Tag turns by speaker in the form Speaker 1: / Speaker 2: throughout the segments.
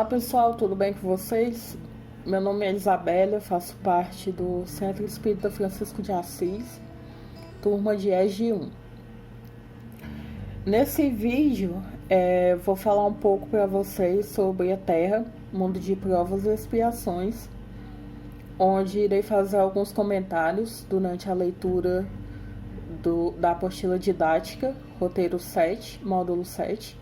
Speaker 1: Olá pessoal, tudo bem com vocês? Meu nome é Isabela, faço parte do Centro Espírita Francisco de Assis, turma de EG 1. Nesse vídeo, vou falar um pouco para vocês sobre a Terra, mundo de provas e expiações, onde irei fazer alguns comentários durante a leitura da apostila didática, roteiro 7, módulo 7.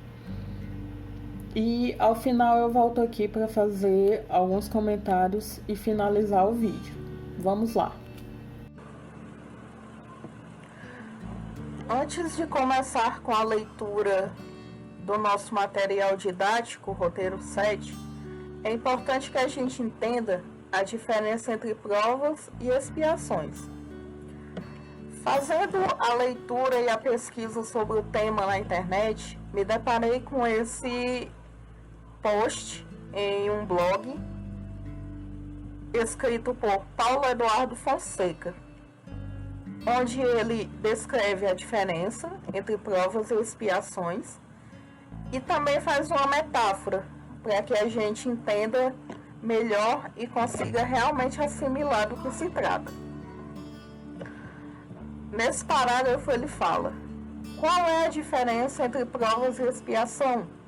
Speaker 1: E ao final eu volto aqui para fazer alguns comentários e finalizar o vídeo. Vamos lá! Antes de começar com a leitura do nosso material didático, roteiro 7, é importante que a gente entenda a diferença entre provas e expiações. Fazendo a leitura e a pesquisa sobre o tema na internet, me deparei com esse post em um blog escrito por Paulo Eduardo Fonseca, onde ele descreve a diferença entre provas e expiações e também faz uma metáfora para que a gente entenda melhor e consiga realmente assimilar do que se trata. Nesse parágrafo ele fala: qual é a diferença entre provas e expiação?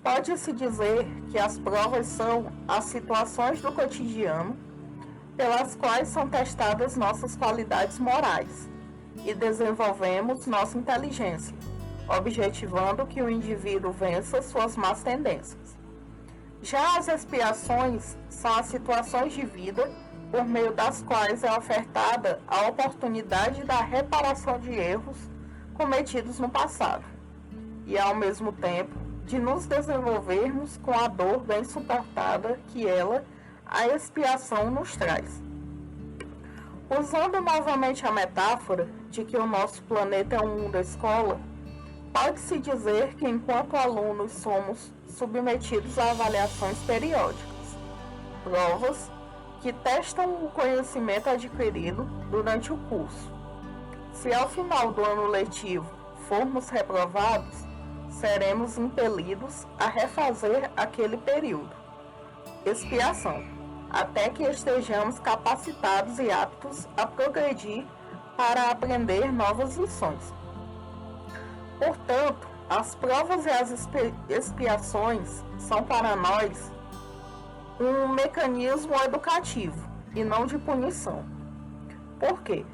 Speaker 1: Pode-se dizer que as provas são as situações do cotidiano pelas quais são testadas nossas qualidades morais e desenvolvemos nossa inteligência, objetivando que o indivíduo vença suas más tendências. Já as expiações são as situações de vida por meio das quais é ofertada a oportunidade da reparação de erros cometidos no passado e, ao mesmo tempo, de nos desenvolvermos com a dor bem suportada que ela, a expiação, nos traz. Usando novamente a metáfora de que o nosso planeta é um mundo escola, pode-se dizer que enquanto alunos somos submetidos a avaliações periódicas, provas que testam o conhecimento adquirido durante o curso. Se ao final do ano letivo formos reprovados, seremos impelidos a refazer aquele período. Expiação, até que estejamos capacitados e aptos a progredir para aprender novas lições. Portanto, as provas e as expiações são para nós um mecanismo educativo e não de punição. Por quê?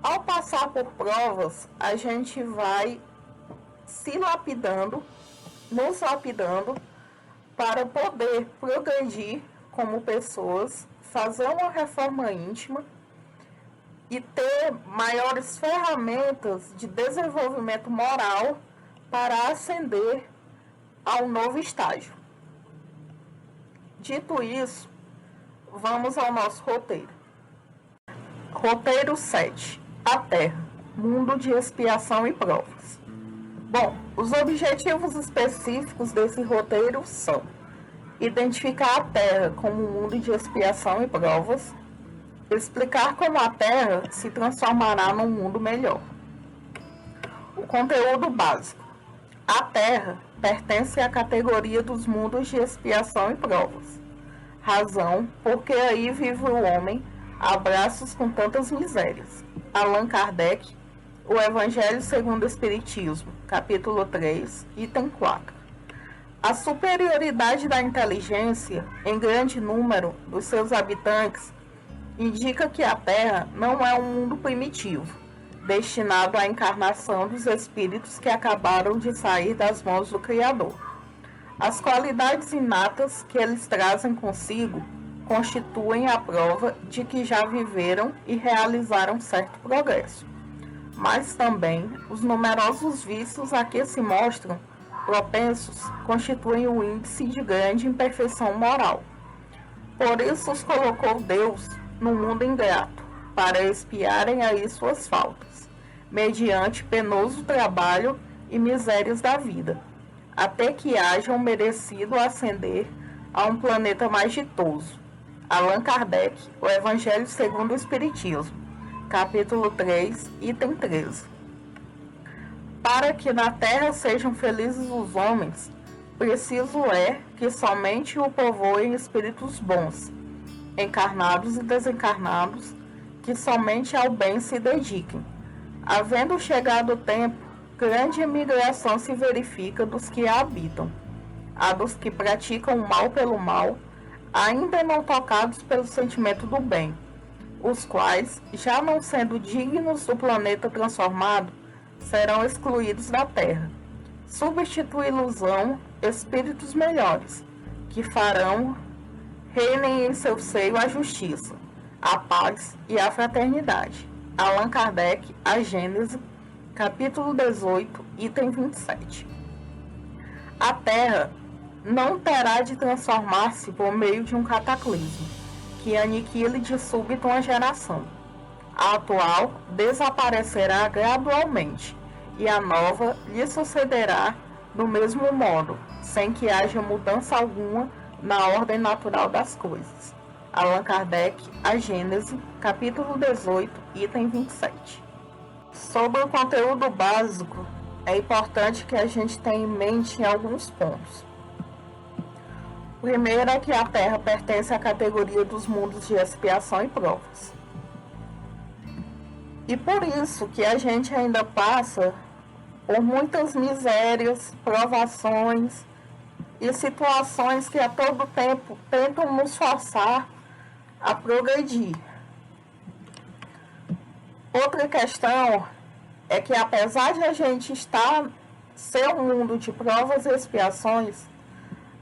Speaker 1: Ao passar por provas, a gente vai nos lapidando para poder progredir como pessoas, fazer uma reforma íntima e ter maiores ferramentas de desenvolvimento moral para ascender ao novo estágio. Dito isso, vamos ao nosso roteiro. Roteiro 7. A Terra, mundo de expiação e provas. Bom, os objetivos específicos desse roteiro são identificar a Terra como um mundo de expiação e provas, explicar como a Terra se transformará num mundo melhor. O conteúdo básico. A Terra pertence à categoria dos mundos de expiação e provas. Razão porque aí vive o homem a braços com tantas misérias. Allan Kardec, O Evangelho segundo o Espiritismo, capítulo 3, item 4. A superioridade da inteligência, em grande número, dos seus habitantes, indica que a Terra não é um mundo primitivo, destinado à encarnação dos espíritos que acabaram de sair das mãos do Criador. As qualidades inatas que eles trazem consigo constituem a prova de que já viveram e realizaram certo progresso. Mas também os numerosos vícios a que se mostram propensos constituem o índice de grande imperfeição moral. Por isso os colocou Deus no mundo ingrato, para expiarem aí suas faltas, mediante penoso trabalho e misérias da vida, até que hajam merecido ascender a um planeta mais ditoso. Allan Kardec, O Evangelho segundo o Espiritismo, capítulo 3, item 13. Para que na terra sejam felizes os homens, Preciso é que somente o povoem espíritos bons, encarnados e desencarnados, que somente ao bem se dediquem. Havendo chegado o tempo, grande imigração se verifica dos que a habitam, a dos que praticam o mal pelo mal, ainda não tocados pelo sentimento do bem, os quais, já não sendo dignos do planeta transformado, serão excluídos da terra. Substituí-los-ão espíritos melhores, que farão reinem em seu seio a justiça, a paz e a fraternidade. Allan Kardec, A Gênese, capítulo 18, item 27. A Terra não terá de transformar-se por meio de um cataclismo, que aniquile de súbito uma geração. A atual desaparecerá gradualmente, e a nova lhe sucederá do mesmo modo, sem que haja mudança alguma na ordem natural das coisas. Allan Kardec, A Gênese, capítulo 18, item 27. Sobre o conteúdo básico, é importante que a gente tenha em mente alguns pontos. O primeiro é que a Terra pertence à categoria dos mundos de expiação e provas. E por isso que a gente ainda passa por muitas misérias, provações e situações que a todo tempo tentam nos forçar a progredir. Outra questão é que, apesar de a gente ser um mundo de provas e expiações,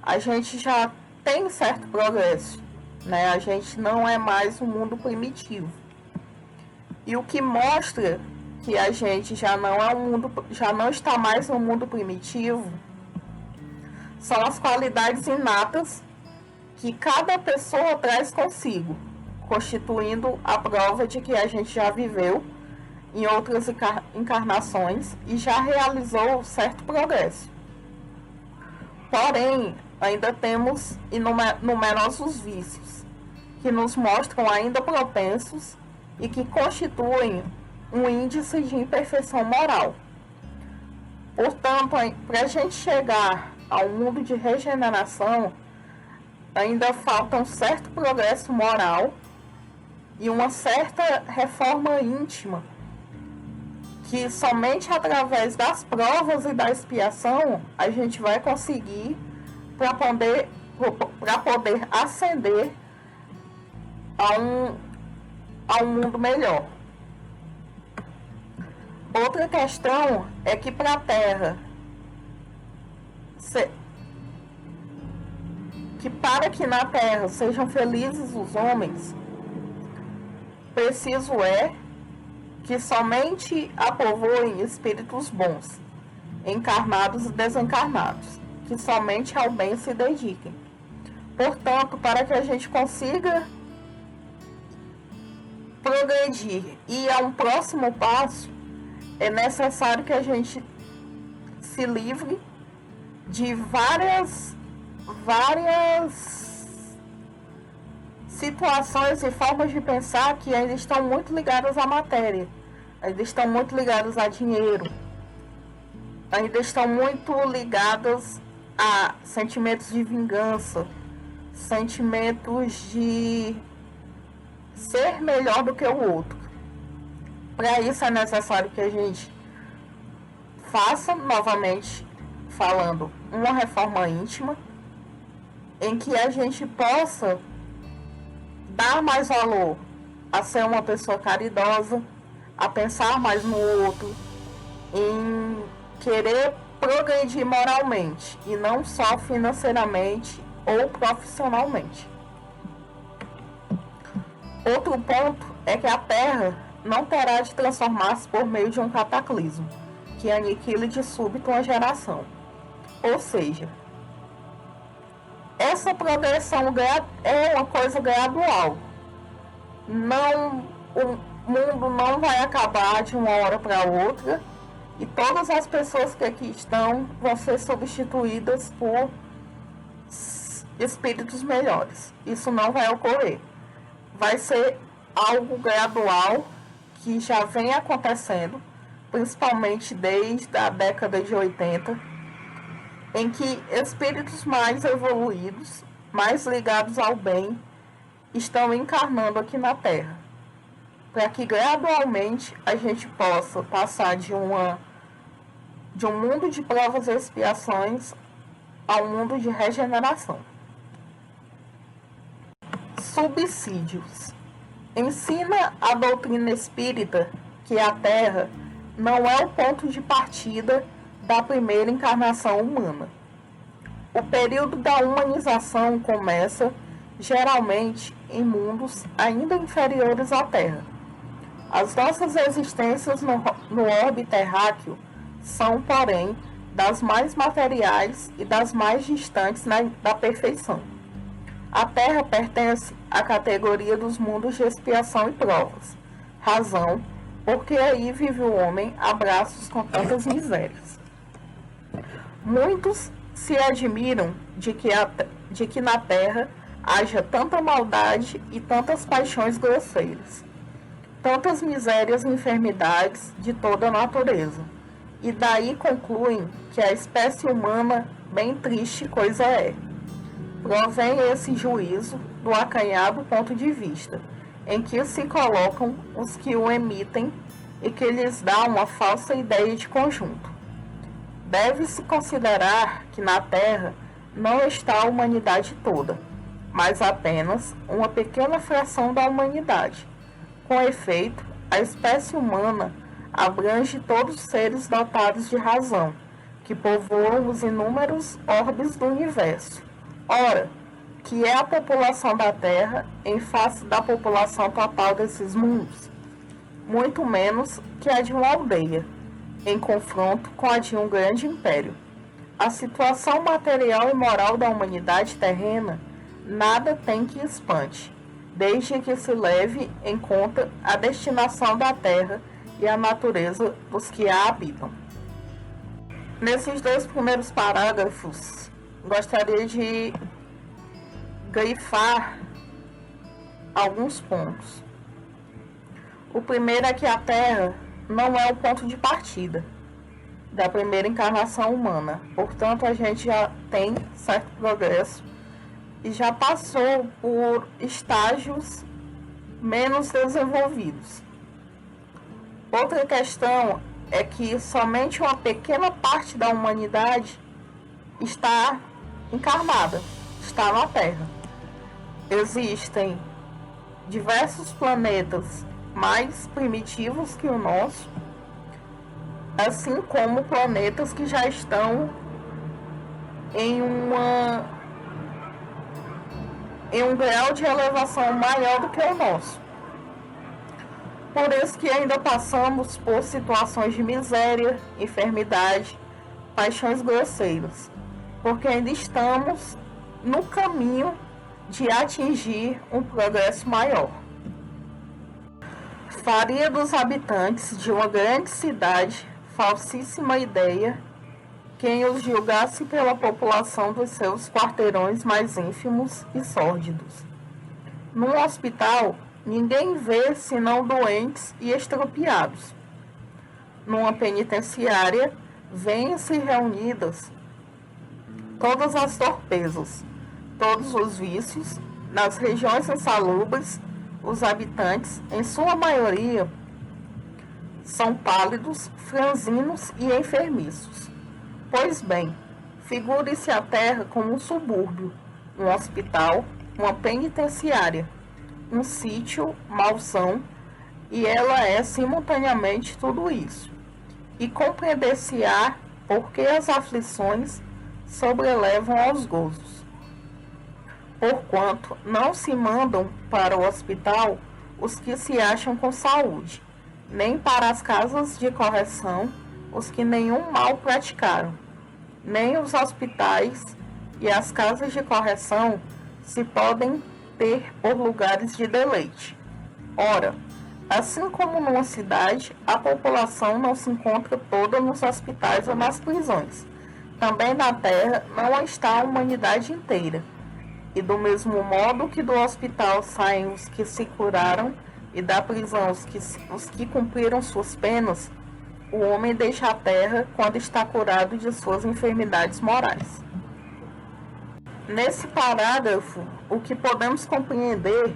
Speaker 1: a gente já tem certo progresso, né? A gente não é mais um mundo primitivo. E o que mostra que a gente já não está mais no mundo primitivo são as qualidades inatas que cada pessoa traz consigo, constituindo a prova de que a gente já viveu em outras encarnações e já realizou certo progresso. Porém, ainda temos numerosos vícios que nos mostram ainda propensos e que constituem um índice de imperfeição moral. Portanto, para a gente chegar ao mundo de regeneração, ainda falta um certo progresso moral e uma certa reforma íntima, que somente através das provas e da expiação a gente vai conseguir para poder ascender a um mundo melhor. Outra questão é que para a Terra, para que na Terra sejam felizes os homens, preciso é que somente a povoem espíritos bons, encarnados e desencarnados, que somente ao bem se dediquem. Portanto, para que a gente consiga progredir e a um próximo passo, é necessário que a gente se livre de várias situações e formas de pensar que ainda estão muito ligadas à matéria, ainda estão muito ligadas a dinheiro, ainda estão muito ligadas a sentimentos de vingança, sentimentos de ser melhor do que o outro. Para isso é necessário que a gente faça, novamente falando, uma reforma íntima, em que a gente possa dar mais valor a ser uma pessoa caridosa, a pensar mais no outro, em querer progredir moralmente e não só financeiramente ou profissionalmente. Outro ponto é que a Terra não terá de transformar-se por meio de um cataclismo, que aniquile de súbito uma geração. Ou seja, essa progressão é uma coisa gradual. O mundo não vai acabar de uma hora para outra e todas as pessoas que aqui estão vão ser substituídas por espíritos melhores. Isso não vai ocorrer. Vai ser algo gradual que já vem acontecendo, principalmente desde a década de 80, em que espíritos mais evoluídos, mais ligados ao bem, estão encarnando aqui na Terra, para que gradualmente a gente possa passar de um mundo de provas e expiações a um mundo de regeneração. Subsídios. Ensina a doutrina espírita que a Terra não é o ponto de partida da primeira encarnação humana. O período da humanização começa geralmente em mundos ainda inferiores à Terra. As nossas existências no orbe terráqueo são, porém, das mais materiais e das mais distantes da perfeição. A Terra pertence à categoria dos mundos de expiação e provas, razão porque aí vive o homem a braços com tantas misérias. Muitos se admiram de que na Terra haja tanta maldade e tantas paixões grosseiras, tantas misérias e enfermidades de toda a natureza, e daí concluem que a espécie humana bem triste coisa é. Provém esse juízo do acanhado ponto de vista, em que se colocam os que o emitem e que lhes dá uma falsa ideia de conjunto. Deve-se considerar que na Terra não está a humanidade toda, mas apenas uma pequena fração da humanidade. Com efeito, a espécie humana abrange todos os seres dotados de razão, que povoam os inúmeros orbes do universo. Ora, que é a população da Terra em face da população total desses mundos? Muito menos que a de uma aldeia, em confronto com a de um grande império. A situação material e moral da humanidade terrena nada tem que espante, desde que se leve em conta a destinação da Terra e a natureza dos que a habitam. Nesses 2 primeiros parágrafos, gostaria de grifar alguns pontos. O primeiro é que a Terra não é o ponto de partida da primeira encarnação humana. Portanto, a gente já tem certo progresso e já passou por estágios menos desenvolvidos. Outra questão é que somente uma pequena parte da humanidade está encarnada, está na Terra. Existem diversos planetas mais primitivos que o nosso, assim como planetas que já estão em um grau de elevação maior do que o nosso. Por isso que ainda passamos por situações de miséria, enfermidade, paixões grosseiras, porque ainda estamos no caminho de atingir um progresso maior. Faria dos habitantes de uma grande cidade falsíssima ideia quem os julgasse pela população dos seus quarteirões mais ínfimos e sórdidos. Num hospital, ninguém vê senão doentes e estropiados. Numa penitenciária, vêm-se reunidas todas as torpezas, todos os vícios. Nas regiões insalubres, os habitantes, em sua maioria, são pálidos, franzinos e enfermiços. Pois bem, figure-se a Terra como um subúrbio, um hospital, uma penitenciária, um sítio, mansão, e ela é simultaneamente tudo isso. E compreender-se-á por que as aflições sobrelevam aos gozos. Porquanto não se mandam para o hospital os que se acham com saúde, nem para as casas de correção os que nenhum mal praticaram, nem os hospitais e as casas de correção se podem ter por lugares de deleite. Ora, assim como numa cidade, a população não se encontra toda nos hospitais ou nas prisões. Também na Terra não está a humanidade inteira. E do mesmo modo que do hospital saem os que se curaram e da prisão os que cumpriram suas penas, o homem deixa a terra quando está curado de suas enfermidades morais. Nesse parágrafo, o que podemos compreender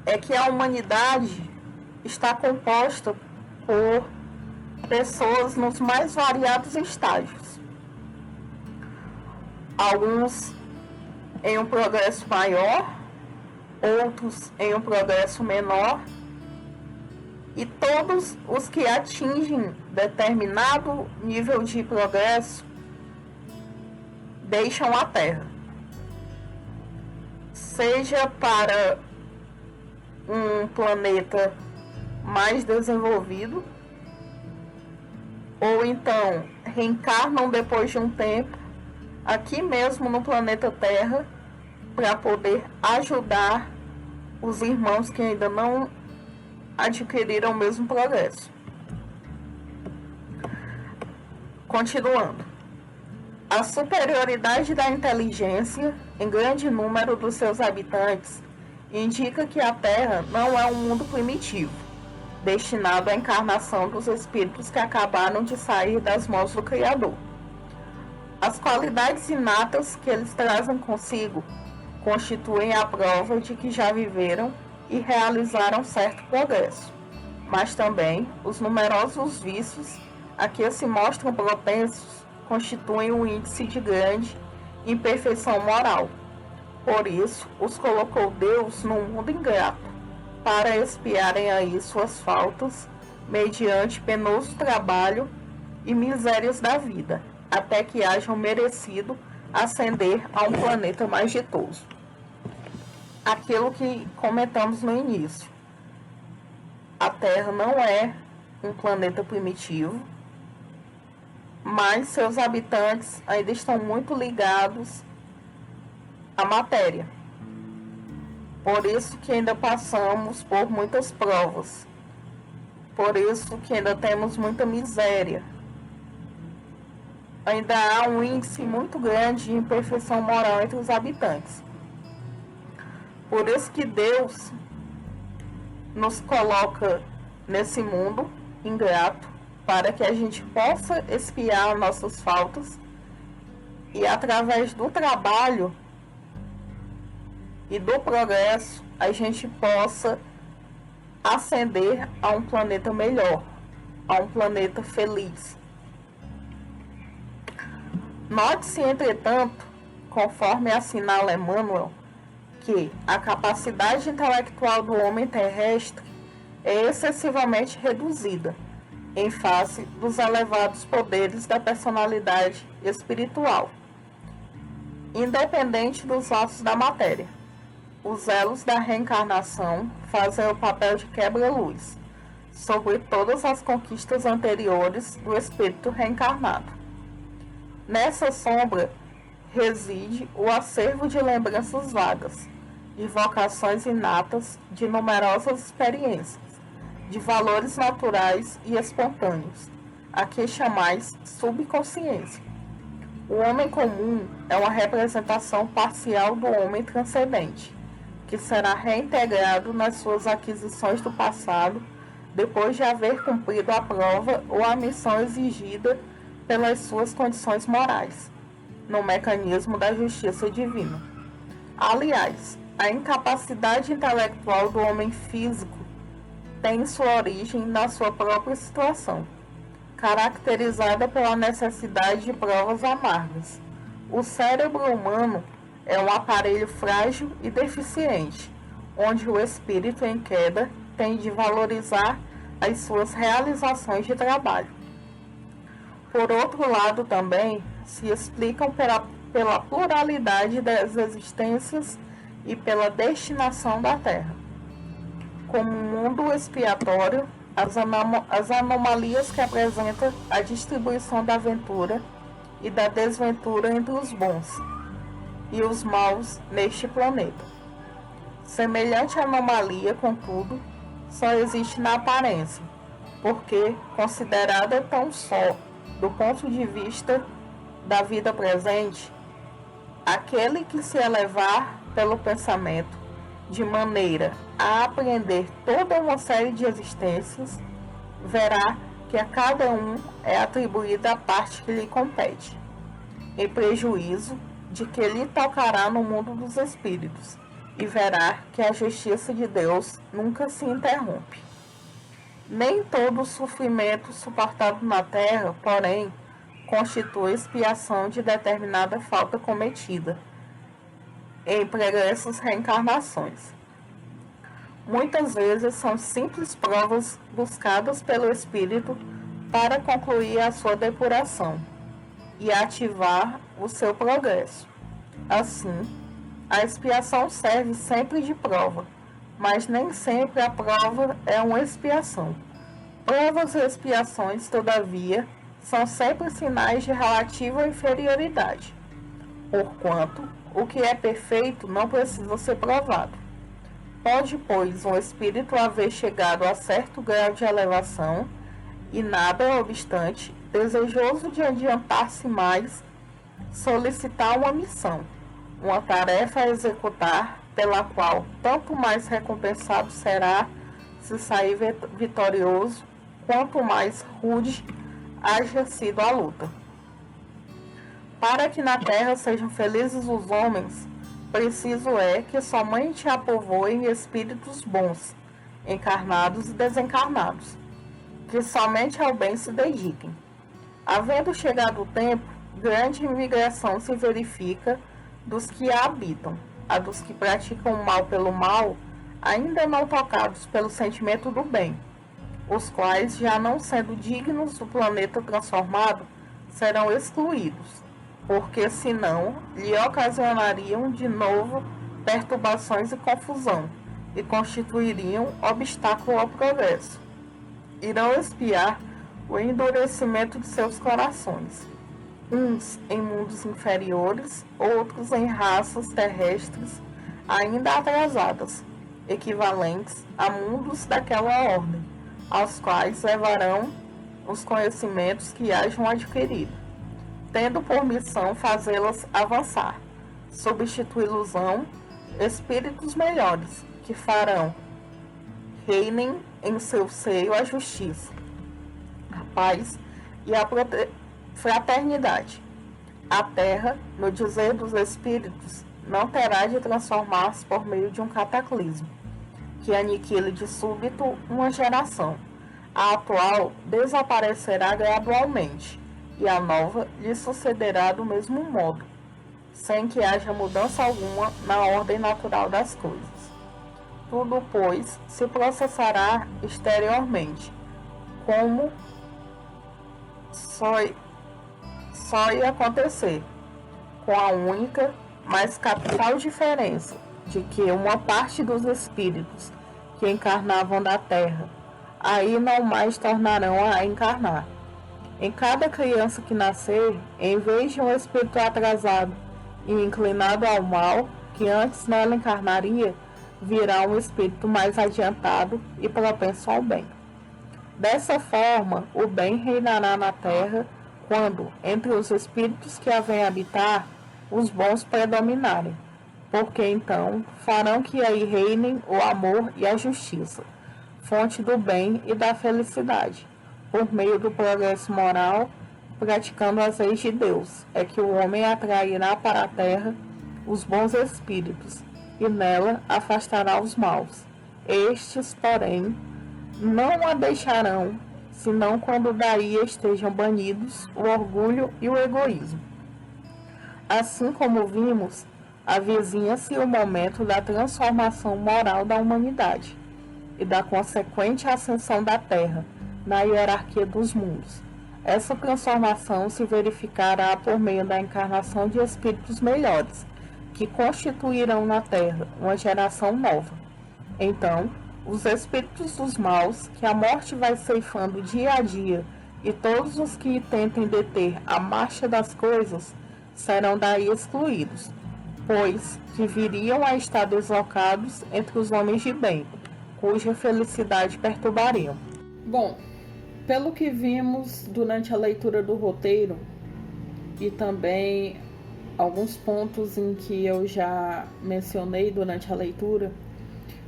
Speaker 1: é que a humanidade está composta por pessoas nos mais variados estágios. Alguns em um progresso maior, outros em um progresso menor, e todos os que atingem determinado nível de progresso deixam a Terra, seja para um planeta mais desenvolvido, ou então reencarnam depois de um tempo aqui mesmo no planeta Terra para poder ajudar os irmãos que ainda não adquiriram o mesmo progresso. Continuando. A superioridade da inteligência em grande número dos seus habitantes indica que a Terra não é um mundo primitivo, destinado à encarnação dos espíritos que acabaram de sair das mãos do Criador. As qualidades inatas que eles trazem consigo constituem a prova de que já viveram e realizaram certo progresso, mas também os numerosos vícios a que se mostram propensos constituem um índice de grande imperfeição moral. Por isso, os colocou Deus num mundo ingrato, para expiarem aí suas faltas, mediante penoso trabalho e misérias da vida, até que hajam merecido ascender a um planeta mais ditoso. Aquilo que comentamos no início. A Terra não é um planeta primitivo, mas seus habitantes ainda estão muito ligados à matéria. Por isso que ainda passamos por muitas provas. Por isso que ainda temos muita miséria. Ainda há um índice muito grande de imperfeição moral entre os habitantes. Por isso que Deus nos coloca nesse mundo ingrato, para que a gente possa expiar nossas faltas e, através do trabalho e do progresso, a gente possa ascender a um planeta melhor, a um planeta feliz. Note-se, entretanto, conforme assinala Emmanuel, que a capacidade intelectual do homem terrestre é excessivamente reduzida em face dos elevados poderes da personalidade espiritual, independente dos laços da matéria. Os elos da reencarnação fazem o papel de quebra-luz sobre todas as conquistas anteriores do espírito reencarnado. Nessa sombra reside o acervo de lembranças vagas, de vocações inatas, de numerosas experiências, de valores naturais e espontâneos, a que chamais subconsciência. O homem comum é uma representação parcial do homem transcendente, que será reintegrado nas suas aquisições do passado, depois de haver cumprido a prova ou a missão exigida pelas suas condições morais, no mecanismo da justiça divina. Aliás, a incapacidade intelectual do homem físico tem sua origem na sua própria situação, caracterizada pela necessidade de provas amargas. O cérebro humano é um aparelho frágil e deficiente, onde o espírito em queda tem de valorizar as suas realizações de trabalho. Por outro lado, também se explicam pela pluralidade das existências e pela destinação da Terra. Como um mundo expiatório, as anomalias que apresenta a distribuição da ventura e da desventura entre os bons e os maus neste planeta. Semelhante anomalia, contudo, só existe na aparência, porque, considerada tão só do ponto de vista da vida presente, aquele que se elevar pelo pensamento de maneira a apreender toda uma série de existências, verá que a cada um é atribuída a parte que lhe compete, em prejuízo de que lhe tocará no mundo dos espíritos, e verá que a justiça de Deus nunca se interrompe. Nem todo o sofrimento suportado na terra, porém, constitui expiação de determinada falta cometida em pregressas reencarnações. Muitas vezes são simples provas buscadas pelo espírito para concluir a sua depuração e ativar o seu progresso. Assim, a expiação serve sempre de prova, mas nem sempre a prova é uma expiação. Provas e expiações, todavia, são sempre sinais de relativa inferioridade, porquanto o que é perfeito não precisa ser provado. Pode, pois, um espírito haver chegado a certo grau de elevação e, nada obstante, desejoso de adiantar-se mais, solicitar uma missão, uma tarefa a executar, pela qual tanto mais recompensado será se sair vitorioso, quanto mais rude haja sido a luta. Para que na terra sejam felizes os homens, preciso é que somente a povoem espíritos bons, encarnados e desencarnados, que somente ao bem se dediquem. Havendo chegado o tempo, grande imigração se verifica dos que a habitam, a dos que praticam o mal pelo mal, ainda não tocados pelo sentimento do bem, os quais, já não sendo dignos do planeta transformado, serão excluídos, porque senão lhe ocasionariam de novo perturbações e confusão, e constituiriam obstáculo ao progresso. Irão expiar o endurecimento de seus corações, uns em mundos inferiores, outros em raças terrestres ainda atrasadas, equivalentes a mundos daquela ordem, aos quais levarão os conhecimentos que hajam adquirido, tendo por missão fazê-las avançar, substituí-los-ão espíritos melhores, que farão reinem em seu seio a justiça, a paz e a fraternidade. A terra, no dizer dos espíritos, não terá de transformar-se por meio de um cataclismo, que aniquile de súbito uma geração. A atual desaparecerá gradualmente, e a nova lhe sucederá do mesmo modo, sem que haja mudança alguma na ordem natural das coisas. Tudo, pois, se processará exteriormente, como só ia acontecer, com a única, mas capital diferença de que uma parte dos espíritos que encarnavam da terra, aí não mais tornarão a encarnar. Em cada criança que nascer, em vez de um espírito atrasado e inclinado ao mal, que antes nela encarnaria, virá um espírito mais adiantado e propenso ao bem. Dessa forma, o bem reinará na terra quando, entre os espíritos que a vêm habitar, os bons predominarem, porque então farão que aí reinem o amor e a justiça, fonte do bem e da felicidade. Por meio do progresso moral, praticando as leis de Deus, é que o homem atrairá para a terra os bons espíritos, e nela afastará os maus. Estes, porém, não a deixarão, senão quando daí estejam banidos o orgulho e o egoísmo. Assim como vimos, avizinha-se o momento da transformação moral da humanidade e da consequente ascensão da Terra na hierarquia dos mundos. Essa transformação se verificará por meio da encarnação de espíritos melhores, que constituirão na Terra uma geração nova. Então, os espíritos dos maus, que a morte vai ceifando dia a dia, e todos os que tentem deter a marcha das coisas, serão daí excluídos, pois que viriam a estar deslocados entre os homens de bem, cuja felicidade perturbariam. Bom, pelo que vimos durante a leitura do roteiro, e também alguns pontos em que eu já mencionei durante a leitura,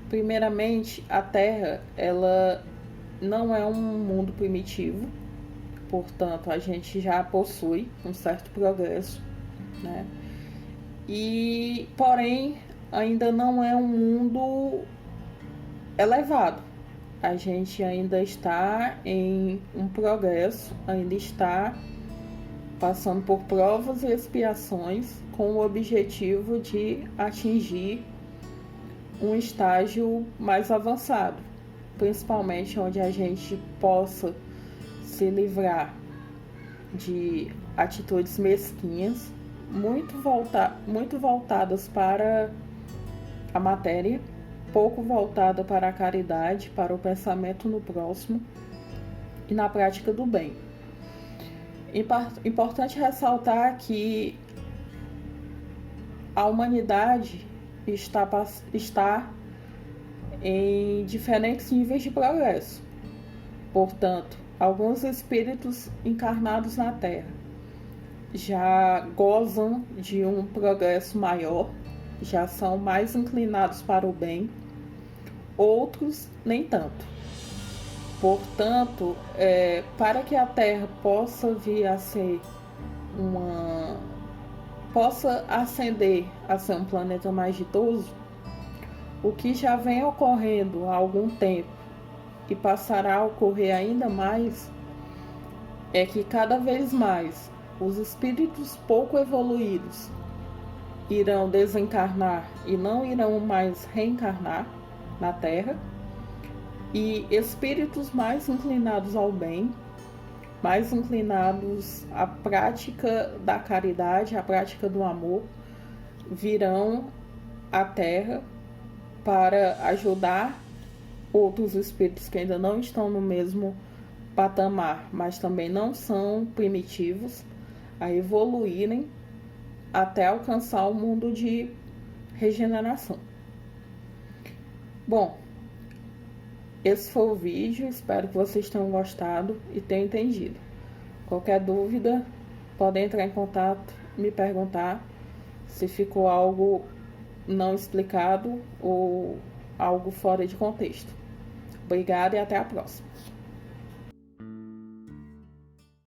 Speaker 1: primeiramente, a Terra, ela não é um mundo primitivo, portanto a gente já possui um certo progresso, né? E porém ainda não é um mundo elevado. A gente ainda está em um progresso, ainda está passando por provas e expiações com o objetivo de atingir um estágio mais avançado, principalmente onde a gente possa se livrar de atitudes mesquinhas, muito voltadas para a matéria, pouco voltada para a caridade, para o pensamento no próximo e na prática do bem. Importante ressaltar que a humanidade está em diferentes níveis de progresso. Portanto, alguns espíritos encarnados na Terra já gozam de um progresso maior, já são mais inclinados para o bem, outros nem tanto. Portanto, para que a Terra possa vir a ser possa ascender a ser um planeta mais ditoso, o que já vem ocorrendo há algum tempo e passará a ocorrer ainda mais, é que cada vez mais os espíritos pouco evoluídos irão desencarnar e não irão mais reencarnar na Terra, e espíritos mais inclinados ao bem, mais inclinados à prática da caridade, à prática do amor, virão à Terra para ajudar outros espíritos que ainda não estão no mesmo patamar, mas também não são primitivos, a evoluírem até alcançar o mundo de regeneração. Bom, esse foi o vídeo, espero que vocês tenham gostado e tenham entendido. Qualquer dúvida, podem entrar em contato, me perguntar se ficou algo não explicado ou algo fora de contexto. Obrigada e até a próxima.